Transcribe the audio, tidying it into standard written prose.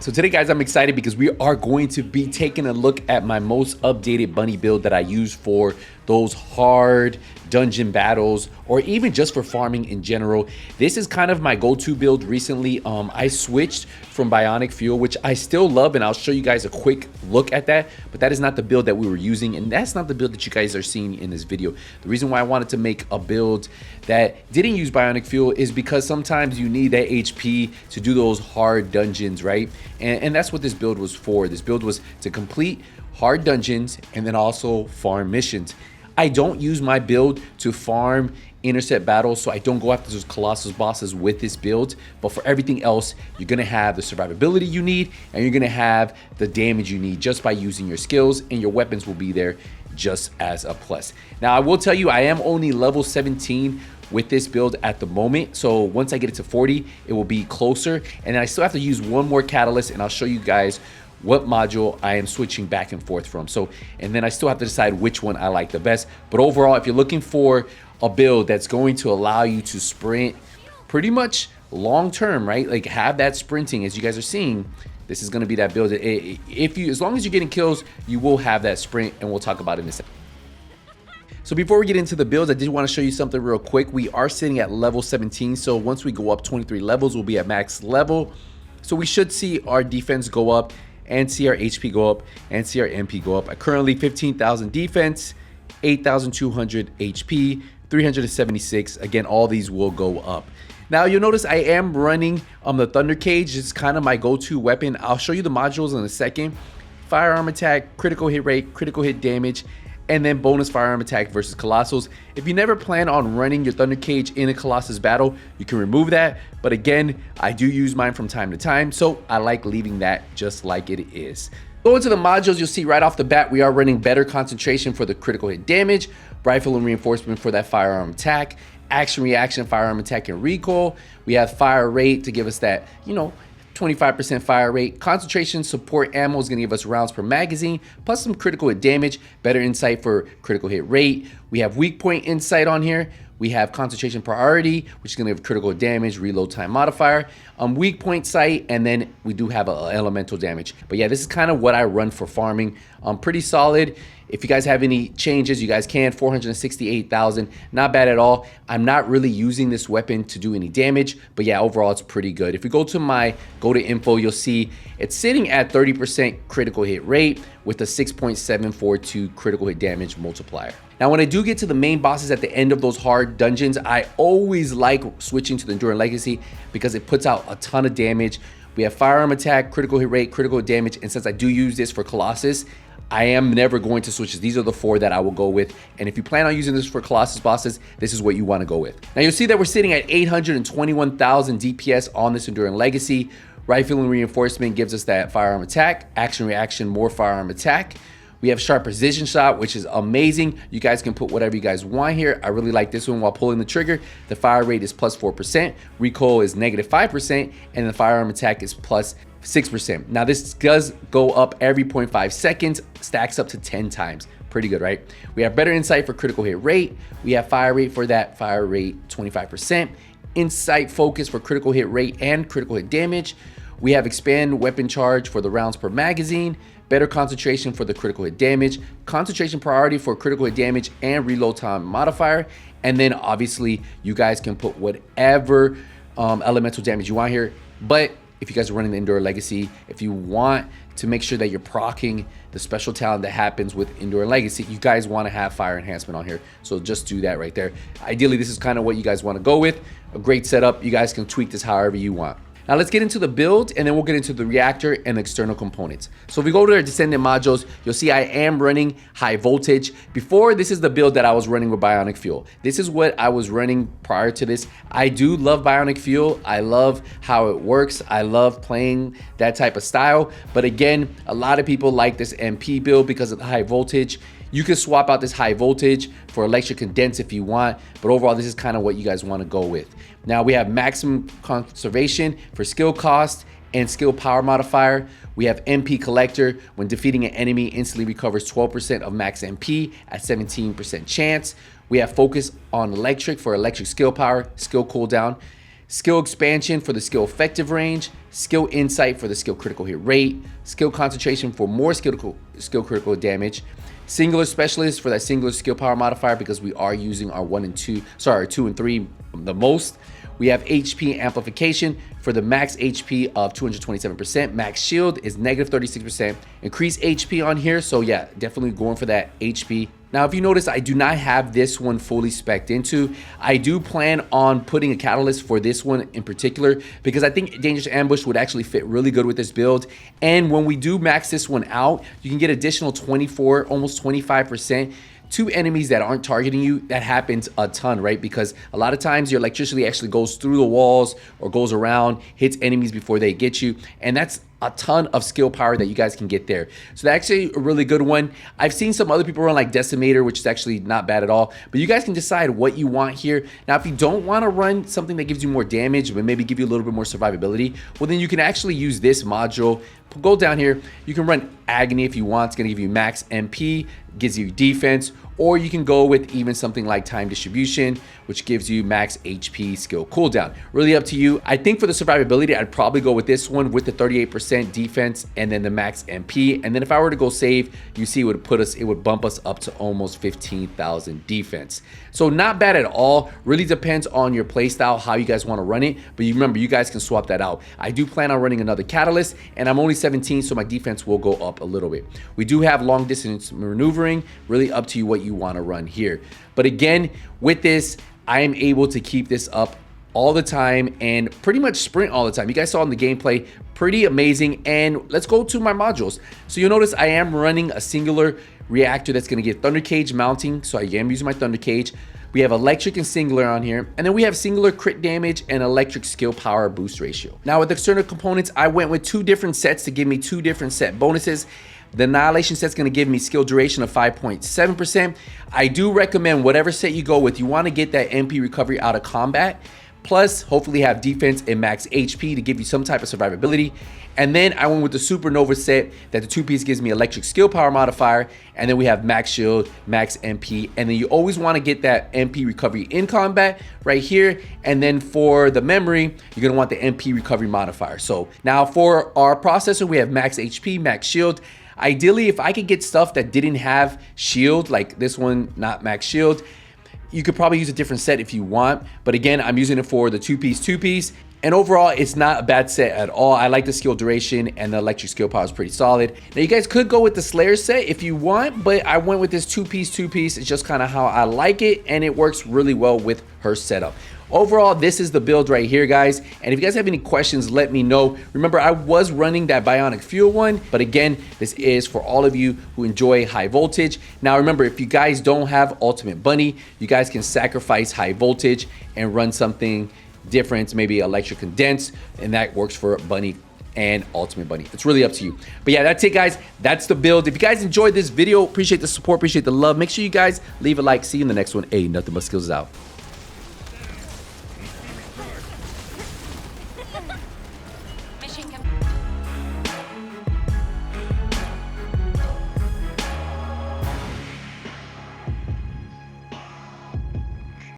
So today, guys, I'm excited because we are going to be taking a look at my most updated bunny build that I use for those hard dungeon battles or even just for farming in general. This is kind of my go-to build recently. I switched from bionic fuel, which I still love, and I'll show you guys a quick look at that, but that is not the build that we were using, and that's not the build that you guys are seeing in this video. The reason why I wanted to make a build that didn't use bionic fuel is because sometimes you need that HP to do those hard dungeons, right? And that's what this build was for. This build was to complete hard dungeons and then also farm missions. I don't use my build to farm intercept battles, so I don't go after those Colossus bosses with this build, but for everything else, you're gonna have the survivability you need, and you're gonna have the damage you need just by using your skills, and your weapons will be there just as a plus. Now, I will tell you, I am only level 17 with this build at the moment, so once I get it to 40, it will be closer, and I still have to use one more catalyst, and I'll show you guys what module I am switching back and forth from. So, and then I still have to decide which one I like the best. But overall, if you're looking for a build that's going to allow you to sprint pretty much long term, right? Like have that sprinting as you guys are seeing, this is gonna be that build. As long as you're getting kills, you will have that sprint, and we'll talk about it in a second. So before we get into the builds, I did want to show you something real quick. We are sitting at level 17. So once we go up 23 levels, we'll be at max level. So we should see our defense go up and see our HP go up and see our MP go up. Currently 15,000 defense, 8,200 HP, 376. Again, all these will go up. Now you'll notice I am running the Thunder Cage. It's kind of my go-to weapon. I'll show you the modules in a second. Firearm attack, critical hit rate, critical hit damage, and then bonus firearm attack versus Colossals. If you never plan on running your Thunder Cage in a Colossus battle, you can remove that. But again, I do use mine from time to time, so I like leaving that just like it is. Going to the modules, you'll see right off the bat, we are running better concentration for the critical hit damage, rifle and reinforcement for that firearm attack, action, reaction, firearm attack, and recoil. We have fire rate to give us that, 25% fire rate. Concentration support ammo is going to give us rounds per magazine, plus some critical hit damage, better insight for critical hit rate. We have weak point insight on here. We have concentration priority, which is going to give critical damage, reload time modifier, weak point sight, and then we do have elemental damage. But yeah, this is kind of what I run for farming. Pretty solid. If you guys have any changes, you guys can. 468,000, not bad at all. I'm not really using this weapon to do any damage, but yeah, overall it's pretty good. If we go to my info, you'll see it's sitting at 30% critical hit rate with a 6.742 critical hit damage multiplier. Now, when I do get to the main bosses at the end of those hard dungeons, I always like switching to the Enduring Legacy because it puts out a ton of damage. We have firearm attack, critical hit rate, critical damage, and since I do use this for Colossus, I am never going to switch. These are the four that I will go with. And if you plan on using this for Colossus bosses, this is what you want to go with. Now you'll see that we're sitting at 821,000 DPS on this Enduring Legacy. Rifle and reinforcement gives us that firearm attack, action, reaction, more firearm attack. We have sharp precision shot, which is amazing. You guys can put whatever you guys want here. I really like this one while pulling the trigger. The fire rate is plus 4%, recoil is negative 5%, and the firearm attack is plus 6%. Now this does go up every 0.5 seconds, stacks up to 10 times. Pretty good, right? We have better insight for critical hit rate. We have fire rate for that, fire rate 25%. Insight focus for critical hit rate and critical hit damage. We have expand weapon charge for the rounds per magazine, better concentration for the critical hit damage, concentration priority for critical hit damage and reload time modifier. And then obviously you guys can put whatever elemental damage you want here. But if you guys are running the Enduring Legacy, if you want to make sure that you're proccing the special talent that happens with Enduring Legacy, you guys want to have fire enhancement on here. So just do that right there. Ideally, this is kind of what you guys want to go with. A great setup. You guys can tweak this however you want. Now let's get into the build, and then we'll get into the reactor and the external components. So if we go to our Descendant modules, you'll see I am running high voltage. Before, this is the build that I was running with bionic fuel. This is what I was running prior to this. I do love bionic fuel. I love how it works. I love playing that type of style. But again, a lot of people like this MP build because of the high voltage. You can swap out this high voltage for electric condense if you want, but overall, this is kind of what you guys want to go with. Now we have maximum conservation for skill cost and skill power modifier. We have MP collector. When defeating an enemy, instantly recovers 12% of max MP at 17% chance. We have focus on electric for electric skill power, skill cooldown. skill expansion for the skill effective range, skill insight for the skill critical hit rate, skill concentration for more skill critical damage, singular specialist for that singular skill power modifier because we are using our 2 and 3 the most. We have HP amplification for the max HP of 227%. Max shield is negative 36%. Increase HP on here. So yeah, definitely going for that HP. Now, if you notice, I do not have this one fully spec'd into. I do plan on putting a catalyst for this one in particular because I think Dangerous Ambush would actually fit really good with this build. And when we do max this one out, you can get additional 24, almost 25% to enemies that aren't targeting you. That happens a ton, right? Because a lot of times your electricity actually goes through the walls or goes around, hits enemies before they get you. And that's a ton of skill power that you guys can get there. So that's actually a really good one. I've seen some other people run like Decimator, which is actually not bad at all, but you guys can decide what you want here. Now, if you don't want to run something that gives you more damage, but maybe give you a little bit more survivability, well, then you can actually use this module. Go down here. You can run Agony if you want. It's going to give you max MP, gives you defense, or you can go with even something like Time Distribution, which gives you max HP skill cooldown. Really up to you. I think for the survivability, I'd probably go with this one with the 38% defense and then the max MP. And then if I were to go save, you see it would bump us up to almost 15,000 defense. So not bad at all. Really depends on your playstyle, how you guys want to run it. But you remember, you guys can swap that out. I do plan on running another catalyst, and I'm only 17, so my defense will go up a little bit. We do have long distance maneuvering. Really up to you what you want to run here. But again, with this, I am able to keep this up all the time and pretty much sprint all the time. You guys saw in the gameplay, pretty amazing. And let's go to my modules. So you'll notice I am running a singular reactor that's going to get Thunder Cage mounting. So I am using my Thunder Cage. We have electric and singular on here. And then we have singular crit damage and electric skill power boost ratio. Now with external components, I went with 2 different sets to give me 2 different set bonuses. The Annihilation set's going to give me skill duration of 5.7%. I do recommend whatever set you go with, you want to get that MP recovery out of combat. Plus, hopefully have defense and max HP to give you some type of survivability. And then I went with the Supernova set that the 2-piece gives me electric skill power modifier. And then we have max shield, max MP. And then you always want to get that MP recovery in combat right here. And then for the memory, you're going to want the MP recovery modifier. So now for our processor, we have max HP, max shield. Ideally, if I could get stuff that didn't have shield, like this one, not max shield, you could probably use a different set if you want. But again, I'm using it for the 2-piece. And overall, it's not a bad set at all. I like the skill duration, and the electric skill power is pretty solid. Now, you guys could go with the Slayer set if you want, but I went with this 2-piece. It's just kind of how I like it, and it works really well with her setup. Overall, this is the build right here, guys. And if you guys have any questions, let me know. Remember, I was running that Bionic Fuel one, but again, this is for all of you who enjoy high voltage. Now, remember, if you guys don't have Ultimate Bunny, you guys can sacrifice high voltage and run something different, maybe electric condense, and that works for Bunny and Ultimate Bunny. It's really up to you. But yeah, that's it, guys. That's the build. If you guys enjoyed this video, appreciate the support, appreciate the love. Make sure you guys leave a like. See you in the next one. Hey, Nothing But Skills is out.